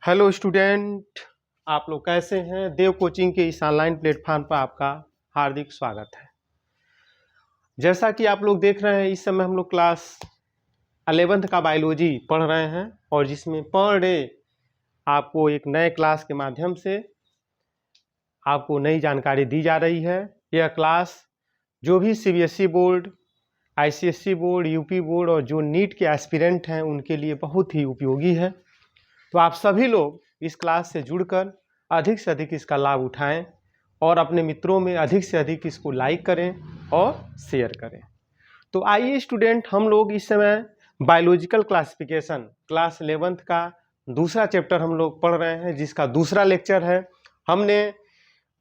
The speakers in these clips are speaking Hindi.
हेलो स्टूडेंट, आप लोग कैसे हैं। देव कोचिंग के इस ऑनलाइन प्लेटफॉर्म पर आपका हार्दिक स्वागत है। जैसा कि आप लोग देख रहे हैं, इस समय हम लोग क्लास 11th का बायोलॉजी पढ़ रहे हैं और जिसमें पर डे आपको एक नए क्लास के माध्यम से आपको नई जानकारी दी जा रही है। यह क्लास जो भी CBSE board, ICSE board, UP board और जो नीट के एस्पिरेंट हैं उनके लिए बहुत ही उपयोगी है। तो आप सभी लोग इस क्लास से जुड़कर अधिक से अधिक इसका लाभ उठाएं और अपने मित्रों में अधिक से अधिक इसको लाइक करें और शेयर करें। तो आइए स्टूडेंट, हम लोग इस समय बायोलॉजिकल क्लासिफिकेशन क्लास 11th का दूसरा चैप्टर हम लोग पढ़ रहे हैं, जिसका दूसरा लेक्चर है। हमने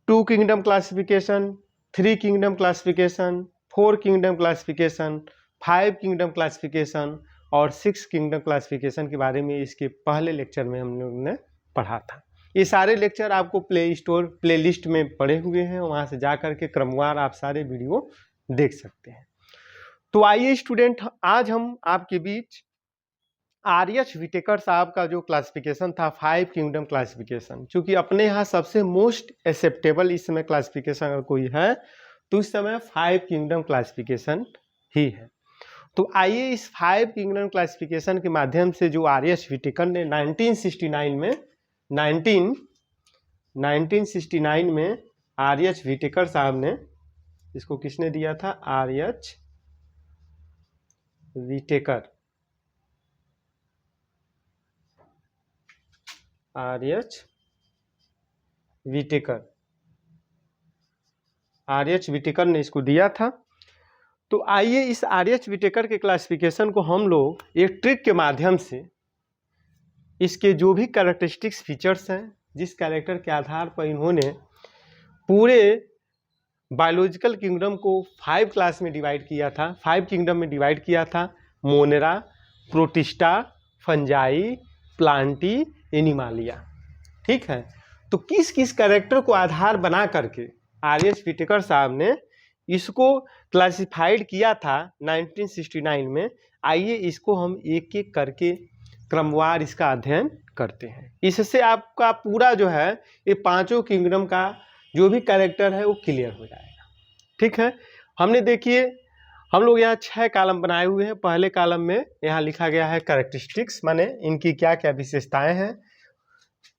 2 kingdom classification, 3 kingdom classification, 4 kingdom classification, 5 kingdom classification और 6 किंगडम क्लासिफिकेशन के बारे में इसके पहले लेक्चर में हम लोगों ने पढ़ा था। ये सारे लेक्चर आपको प्ले लिस्ट में पड़े हुए हैं, वहाँ से जा कर के क्रमवार आप सारे वीडियो देख सकते हैं। तो आइए स्टूडेंट, आज हम आपके बीच आर.एच. विटेकर साहब का जो क्लासिफिकेशन था 5 किंगडम क्लासिफिकेशन, चूँकि अपने यहाँ सबसे मोस्ट एक्सेप्टेबल इस समय क्लासिफिकेशन अगर कोई है तो इस समय 5 किंगडम क्लासिफिकेशन ही है। तो आइए इस 5 किंगडम क्लासिफिकेशन के माध्यम से जो आर.एच. विटेकर ने 1969 में आर.एच. विटेकर साहब ने, इसको किसने दिया था? आर.एच. विटेकर। आर.एच. विटेकर ने इसको दिया था। तो आइए इस आर.एच. विटेकर के क्लासिफिकेशन को हम लोग एक ट्रिक के माध्यम से इसके जो भी कैरेक्टरिस्टिक्स फीचर्स हैं, जिस कैरेक्टर के आधार पर इन्होंने पूरे बायोलॉजिकल किंगडम को 5 क्लास में डिवाइड किया था, 5 किंगडम में डिवाइड किया था, Monera, protista, fungi, Plantae, Animalia. ठीक है, तो किस किस कैरेक्टर को आधार बना करके आर.एच. विटेकर साहब ने इसको क्लासिफाइड किया था 1969 में। आइए इसको हम एक एक करके क्रमवार इसका अध्ययन करते हैं। इससे आपका पूरा जो है ये पांचों किंगडम का जो भी कैरेक्टर है वो क्लियर हो जाएगा। ठीक है, हमने देखिए हम लोग यहाँ 6 कॉलम बनाए हुए हैं। पहले कॉलम में यहाँ लिखा गया है कैरेक्टरिस्टिक्स, माने इनकी क्या क्या विशेषताएं हैं।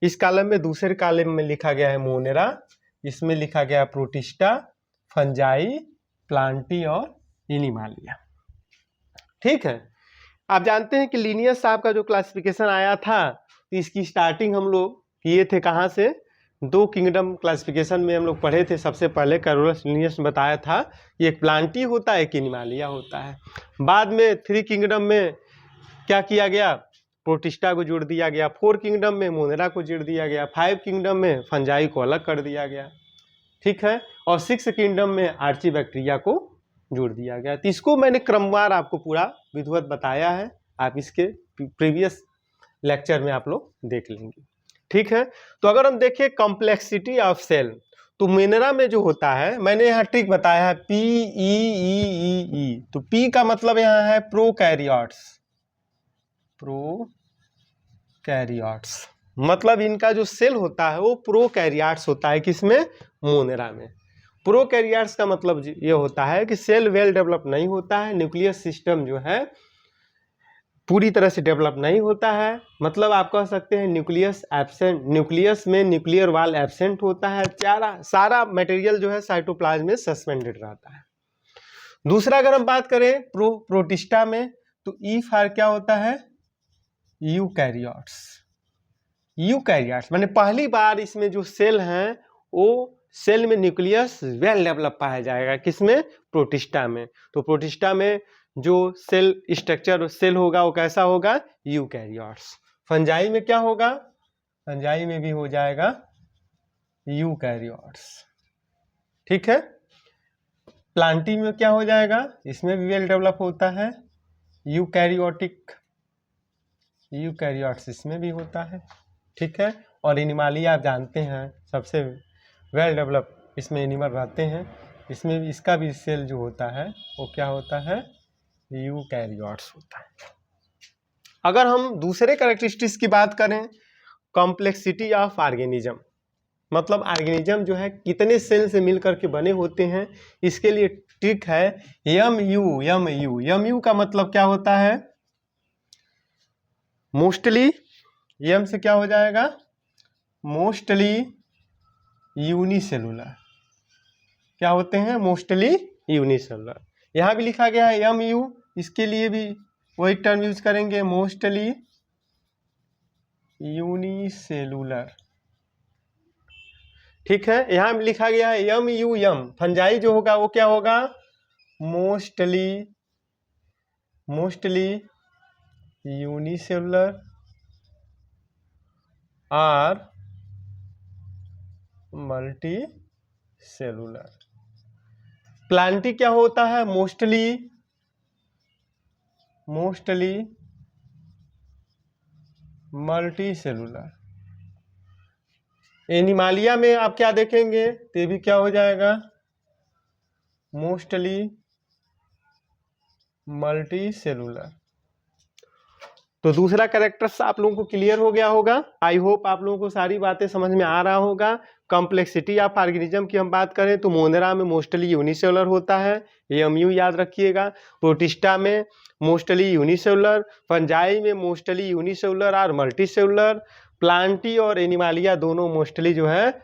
इस कॉलम में, दूसरे कॉलम में लिखा गया है मोनेरा, इसमें लिखा गया है प्रोटिस्टा, फंजाई, प्लांटी और एनिमालिया। ठीक है, आप जानते हैं कि लिनियस साहब का जो क्लासिफिकेशन आया था तो इसकी स्टार्टिंग हम लोग किए थे कहाँ से? 2 किंगडम क्लासिफिकेशन में हम लोग पढ़े थे। सबसे पहले कैरोलस लिनियस ने बताया था कि एक प्लांटी होता है, एक एनिमालिया होता है। बाद में 3 किंगडम में क्या किया गया? प्रोटिस्टा को जोड़ दिया गया। 4 किंगडम में मोनेरा को जोड़ दिया गया। 5 किंगडम में फंजाई को अलग कर दिया गया। ठीक है, और 6 किंगडम में आर्चीबैक्टीरिया को जोड़ दिया गया। तो इसको मैंने क्रमवार आपको पूरा विधिवत बताया है, आप इसके प्रीवियस लेक्चर में आप लोग देख लेंगे। ठीक है, तो अगर हम देखें कॉम्प्लेक्सिटी ऑफ सेल, तो मोनेरा में जो होता है, मैंने यहाँ ट्रिक बताया है PEEEE। तो P का मतलब यहाँ है प्रोकैरियोट्स, मतलब इनका जो सेल होता है वो प्रोकैरियोट्स होता है। किसमें? मोनेरा में। प्रोकैरियोट्स का मतलब ये होता है कि सेल वेल डेवलप नहीं होता है, न्यूक्लियस सिस्टम जो है पूरी तरह से डेवलप नहीं होता है। मतलब आप कह सकते हैं न्यूक्लियस एब्सेंट, न्यूक्लियस में न्यूक्लियर वॉल एब्सेंट होता है। सारा मटेरियल जो है साइटोप्लाज्म में सस्पेंडेड रहता है। दूसरा अगर हम बात करें प्रोटिस्टा में, तो ई फॉर क्या होता है? यूकैरियोट्स माने पहली बार इसमें जो सेल हैं वो सेल में न्यूक्लियस वेल डेवलप पाया जाएगा। किसमें? प्रोटिस्टा में। तो प्रोटिस्टा में जो सेल स्ट्रक्चर सेल होगा वो कैसा होगा? यूकैरियोट्स। फंजाई में क्या होगा? फंजाई में भी हो जाएगा यूकैरियोट्स। ठीक है, प्लांटी में क्या हो जाएगा? इसमें भी वेल डेवलप होता है यूकैरियोट्स, इसमें भी होता है। ठीक है, और एनिमालिया आप जानते हैं सबसे वेल डेवलप इसमें एनिमल रहते हैं। इसमें भी इसका भी सेल जो होता है वो क्या होता है? यूकैरियोट्स होता है। अगर हम दूसरे कैरेक्टरिस्टिक्स की बात करें कॉम्प्लेक्सिटी ऑफ ऑर्गेनिज्म, मतलब ऑर्गेनिज्म जो है कितने सेल से मिलकर के बने होते हैं, इसके लिए ट्रिक है MU। MU का मतलब क्या होता है? मोस्टली, M से क्या हो जाएगा? Mostly unicellular. क्या होते हैं? Mostly unicellular. यहाँ भी लिखा गया है MU, इसके लिए भी वही टर्म यूज करेंगे, मोस्टली यूनिसेलुलर। ठीक है, यहाँ भी लिखा गया है MUM। फंजाई जो होगा वो क्या होगा? मोस्टली यूनिसेलुलर और मल्टी सेलुलर। प्लांटी क्या होता है? Mostly multi cellular. एनिमालिया में आप क्या देखेंगे? तो भी क्या हो जाएगा? Mostly multi cellular. तो दूसरा कैरेक्टर्स आप लोगों को क्लियर हो गया होगा। आई होप आप लोगों को सारी बातें समझ में आ रहा होगा। कॉम्प्लेक्सिटी ऑफ ऑर्गेनिज्म की हम बात करें तो मोनेरा में मोस्टली यूनिसेलुलर होता है, MU याद रखिएगा। प्रोटिस्टा में मोस्टली यूनिसेलुलर, फंजाई में मोस्टली यूनिसेलुलर और मल्टी सेलुलर, प्लांटी और एनिमालिया दोनों मोस्टली जो है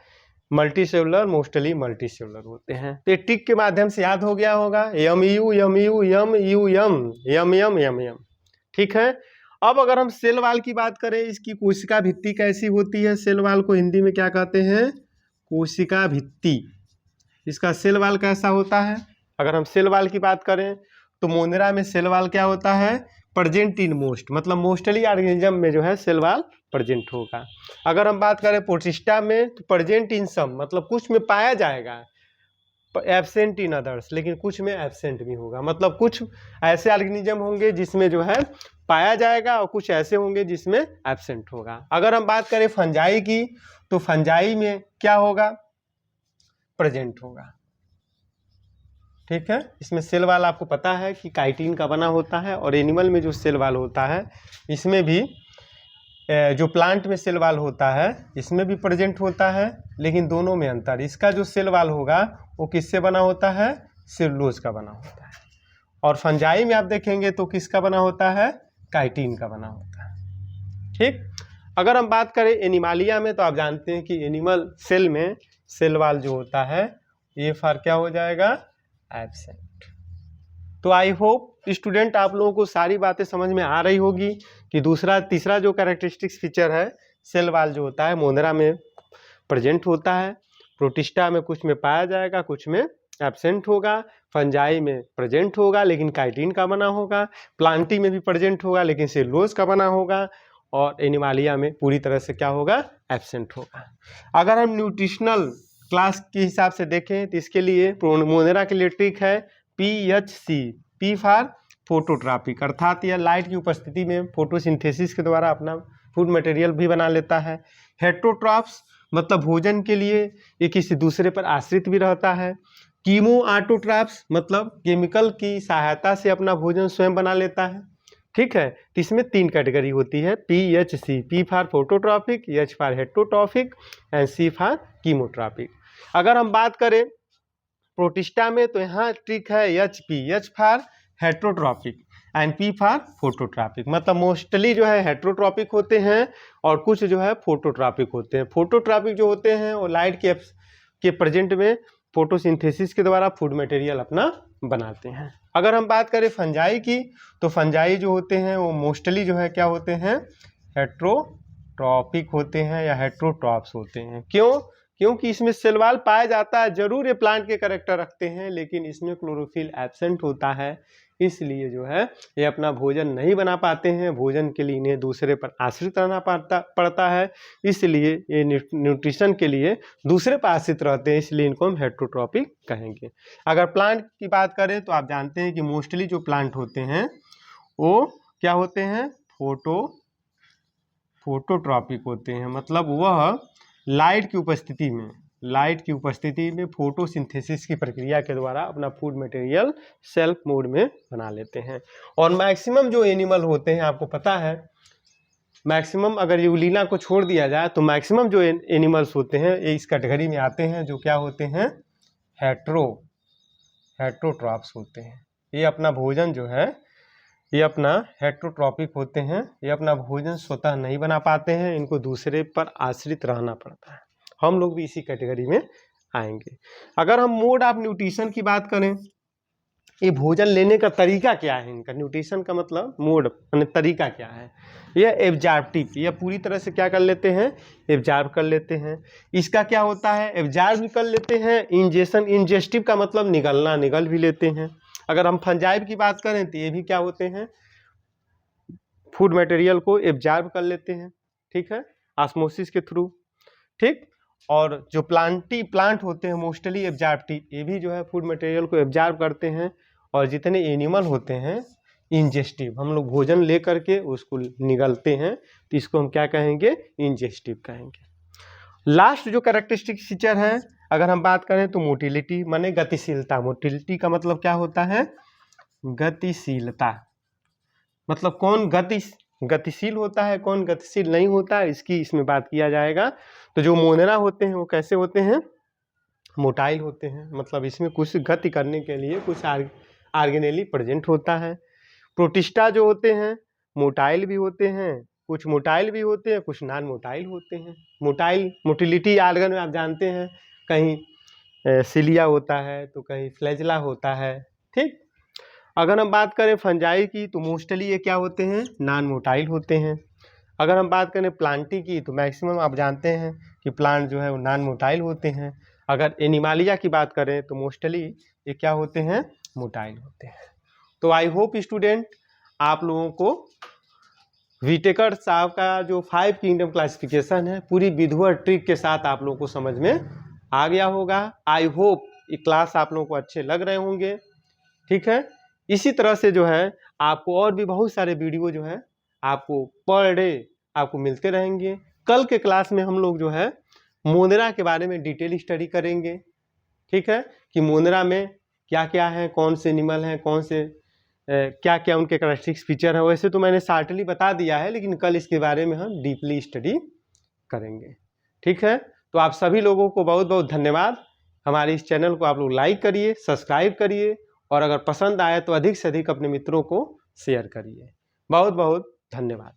multi cellular, mostly multi cellular होते हैं। तो टिक के माध्यम से याद हो गया होगा MU। ठीक है। अब अगर हम सेल वाल की बात करें, इसकी कोशिका भित्ति कैसी होती है? सेल वाल को हिंदी में क्या कहते हैं? कोशिका भित्ति। इसका सेल वाल कैसा होता है? अगर हम सेल वाल की बात करें तो मोनेरा में सेल वाल क्या होता है? प्रेजेंट इन मोस्ट, मतलब मोस्टली ऑर्गेनिज्म में जो है सेल वाल प्रेजेंट होगा। अगर हम बात करें प्रोटिस्टा में तो प्रेजेंट इन सम, मतलब कुछ में पाया जाएगा, एब्सेंट इन अदर्स, लेकिन कुछ में एब्सेंट भी होगा। मतलब कुछ ऐसे ऑर्गेनिज्म होंगे जिसमें जो है पाया जाएगा और कुछ ऐसे होंगे जिसमें एब्सेंट होगा। अगर हम बात करें फंजाई की तो फंजाई में क्या होगा? प्रेजेंट होगा। ठीक है, इसमें सेल वाल आपको पता है कि काइटिन का बना होता है, और एनिमल में जो सेल वाल होता है इसमें भी जो प्लांट में सेल वाल होता है इसमें भी प्रेजेंट होता है, लेकिन दोनों में अंतर। इसका जो सेल वाल होगा वो किससे बना होता है? सेलुलोज का बना होता है। और फंजाई में आप देखेंगे तो किसका बना होता है? काइटिन का बना होता है। ठीक। अगर हम बात करें एनिमालिया में तो आप जानते हैं कि एनिमल सेल में सेल वाल जो होता है ये फार क्या हो जाएगा? एब्सेंट। तो आई होप स्टूडेंट आप लोगों को सारी बातें समझ में आ रही होगी कि तीसरा जो कैरेक्टरिस्टिक्स फीचर है सेल वाल जो होता है मोनेरा में प्रेजेंट होता है, प्रोटिस्टा में कुछ में पाया जाएगा कुछ में एब्सेंट होगा, फंजाई में प्रेजेंट होगा लेकिन काइटिन का बना होगा, प्लांटी में भी प्रेजेंट होगा लेकिन सेलुलोज का बना होगा, और एनिमालिया में पूरी तरह से क्या होगा? एब्सेंट होगा। अगर हम न्यूट्रिशनल क्लास के हिसाब से देखें तो इसके लिए मोनेरा के लिए ट्रिक है PHC, P फॉर फोटोट्रॉपिक, अर्थात यह लाइट की उपस्थिति में फोटोसिंथेसिस के द्वारा अपना फूड मटेरियल भी बना लेता है। हेट्रोट्रॉप्स मतलब भोजन के लिए ये किसी दूसरे पर आश्रित भी रहता है। कीमो ऑटोट्रॉप्स मतलब केमिकल की सहायता से अपना भोजन स्वयं बना लेता है। ठीक है, तो इसमें 3 कैटेगरी होती है PHC, P for phototropic, H for heterotropic and C for chemotropic. अगर हम बात करें प्रोटिस्टा में तो यहाँ ट्रिक है HP, H for heterotropic and P for phototropic, मतलब मोस्टली जो है हेट्रोट्रॉपिक होते हैं और कुछ जो है फोटोट्रॉपिक होते हैं। फोटोट्रॉपिक जो होते हैं वो लाइट के प्रेजेंट में फोटोसिंथेसिस के द्वारा फूड मटेरियल अपना बनाते हैं। अगर हम बात करें फंजाई की तो फंजाई जो होते हैं वो मोस्टली जो है क्या होते हैं? हेट्रोट्रॉपिक होते हैं या हेट्रोट्रॉप्स होते हैं। क्यों? क्योंकि इसमें सेल वाल पाया जाता है, जरूर ये प्लांट के कैरेक्टर रखते हैं लेकिन इसमें क्लोरोफिल एब्सेंट होता है, इसलिए जो है ये अपना भोजन नहीं बना पाते हैं। भोजन के लिए इन्हें दूसरे पर आश्रित रहना पड़ता है, इसलिए ये न्यूट्रिशन के लिए दूसरे पर आश्रित रहते हैं, इसलिए इनको हम हेट्रोट्रॉपिक कहेंगे। अगर प्लांट की बात करें तो आप जानते हैं कि मोस्टली जो प्लांट होते हैं वो क्या होते हैं? फोटोट्रॉपिक होते हैं, मतलब वह लाइट की उपस्थिति में फोटोसिंथेसिस की प्रक्रिया के द्वारा अपना फूड मटेरियल सेल्फ मोड में बना लेते हैं। और मैक्सिमम जो एनिमल होते हैं आपको पता है मैक्सिमम अगर यूलिना को छोड़ दिया जाए तो मैक्सिमम जो एनिमल्स होते हैं ये इस कैटेगरी में आते हैं, जो क्या होते हैं, हेट्रोट्रॉप्स होते हैं। ये अपना भोजन जो है ये अपना हेट्रोट्रॉपिक होते हैं, ये अपना भोजन स्वतः नहीं बना पाते हैं, इनको दूसरे पर आश्रित रहना पड़ता है। हम लोग भी इसी कैटेगरी में आएंगे। अगर हम मोड ऑफ न्यूट्रिशन की बात करें, ये भोजन लेने का तरीका क्या है इनका, न्यूट्रिशन का मतलब मोड यानी तरीका क्या है, ये एब्जॉर्प्टिव, ये पूरी तरह से क्या कर लेते हैं, एब्जॉर्ब कर लेते हैं। इसका क्या होता है, एब्जॉर्ब भी कर लेते हैं, इंजेशन, इंजेस्टिव का मतलब निगलना, निगल भी लेते हैं। अगर हम फंजाइब की बात करें तो ये भी क्या होते हैं, फूड मटेरियल को एब्जॉर्ब कर लेते हैं, ठीक है, ऑस्मोसिस के थ्रू, ठीक। और जो प्लांट होते हैं मोस्टली एब्जॉर्प्टिव, ये भी जो है फूड मटेरियल को एब्जॉर्ब करते हैं। और जितने एनिमल होते हैं इंजेस्टिव, हम लोग भोजन ले करके उसको निगलते हैं, तो इसको हम क्या कहेंगे, इंजेस्टिव कहेंगे। लास्ट जो कैरेक्टरिस्टिक फीचर है अगर हम बात करें तो मोटिलिटी, माने गतिशीलता। मोटिलिटी का मतलब क्या होता है, गतिशीलता, मतलब कौन गतिशील होता है, कौन गतिशील नहीं होता है, इसकी इसमें बात किया जाएगा। तो जो मोनेरा होते हैं वो कैसे होते हैं, मोटाइल होते हैं, मतलब इसमें कुछ गति करने के लिए कुछ आर्गेनेली प्रेजेंट होता है। प्रोटिस्टा जो होते हैं मोटाइल भी होते हैं, कुछ मोटाइल भी होते हैं, कुछ नॉन मोटाइल होते हैं। मोटिलिटी आर्गन में आप जानते हैं, कहीं सिलिया होता है तो कहीं फ्लैजला होता है, ठीक। अगर हम बात करें फंजाई की तो मोस्टली ये क्या होते हैं, नॉन मोटाइल होते हैं। अगर हम बात करें प्लांटी की तो मैक्सिमम आप जानते हैं कि प्लांट जो है वो नॉन मोटाइल होते हैं। अगर एनिमालिया की बात करें तो मोस्टली ये क्या होते हैं, मोटाइल होते हैं। तो आई होप स्टूडेंट आप लोगों को विटेकर साहब का जो 5 किंगडम क्लासिफिकेशन है पूरी विधि और ट्रिक के साथ आप लोगों को समझ में आ गया होगा। आई होप ये क्लास आप लोगों को अच्छे लग रहे होंगे, ठीक है। इसी तरह से जो है आपको और भी बहुत सारे वीडियो जो है आपको पर डे आपको मिलते रहेंगे। कल के क्लास में हम लोग जो है मोनेरा के बारे में डिटेल स्टडी करेंगे, ठीक है, कि मोनेरा में क्या क्या है, कौन से एनिमल हैं, कौन से क्या क्या उनके कैरेक्टरिस्टिक्स फीचर है। वैसे तो मैंने शार्टली बता दिया है, लेकिन कल इसके बारे में हम डीपली स्टडी करेंगे, ठीक है। तो आप सभी लोगों को बहुत बहुत धन्यवाद। हमारे इस चैनल को आप लोग लाइक करिए, सब्सक्राइब करिए, और अगर पसंद आए तो अधिक से अधिक अपने मित्रों को शेयर करिए। बहुत बहुत धन्यवाद।